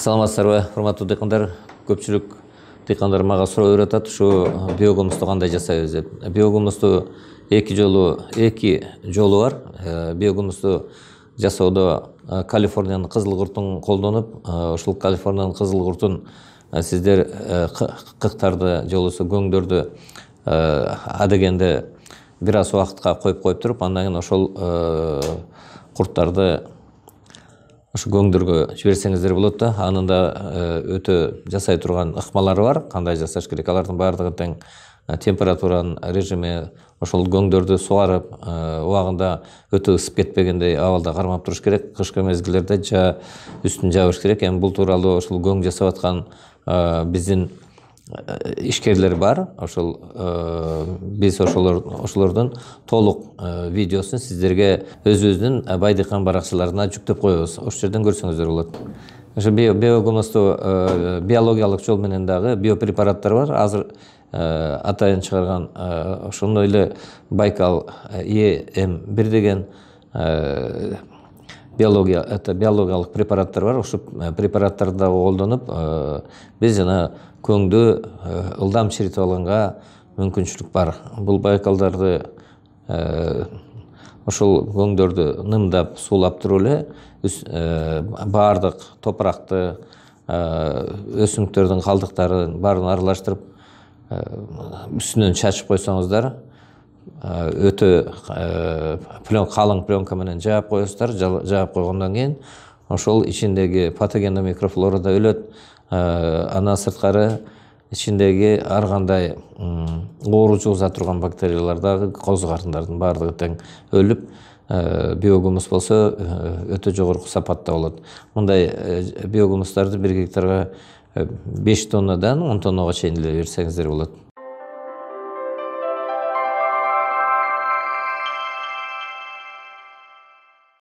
Саламатсыздарбы, урматтуу дыйкандар. Көпчүлүк дыйкандар мага суроо берип ушу биогумусту кандай жасайбыз деп. Биогумусту эки жолу бар. Биогумусту жасоодо Калифорниянын кызыл куртун колдонуп, ушул Калифорниянын кызыл куртун сиздер кыктарды же болбосо көңдөрдү адегенде бир аз убакытка коюп туруп, андан кийин ошол курттарды ошо көңдөргө жиберсеңиздер болот да. Анын да өтө жасай турган ыкмалары бар. Кандай жасаш керек? Алардын баардыгы тең температуранын режими, ошол көңдөрдү сугарып, убагында өтө ысып кетпегендей абалда кармап туруш керек. Кышкы мезгилдерде үстүн жабыш керек. Эми бул тууралуу ошол көң жасап аткан биздин ишкерлер бар. Ошол биз ошолордун толук видеосун сиздерге өзүбүздүн Байдыкан баракчаларына жүктөп коебуз. Ошол жерден көрсөңүздөр болот. Ошо биогумусту биологиялык жол менен дагы биопрепараттар бар. Азыр атайын чыгарган ошондой эле Байкал EM1 деген биологиялык препараттар бар. Ошол препараттарды дагы колдонуп, биз жана көңдү ылдам чиритип алганга мүмкүнчүлүк бар. Бул байкалдарды ошол көңдөрдү нымдап, суулап туруп эле баардык топуракты, өсүмдүктөрдүн калдыктарын баарын аралаштырып үстүнөн чачып койсоңуздар, өтө калың пленка менен жаап коесуздар. Жаап койгондон кийин ошол ичиндеги патогендүү микрофлора да өлөт. Анан сырткары ичиндеги ар кандай оору жугуза турган бактериялар дагы, козу карындардын баардыгы тең өлүп, биогумус болсо өтө жогорку сапатта болот. Мындай биогумустарды 1 гектарга 5 тоннадан 10 тоннага чейин эле берсеңиздер болот.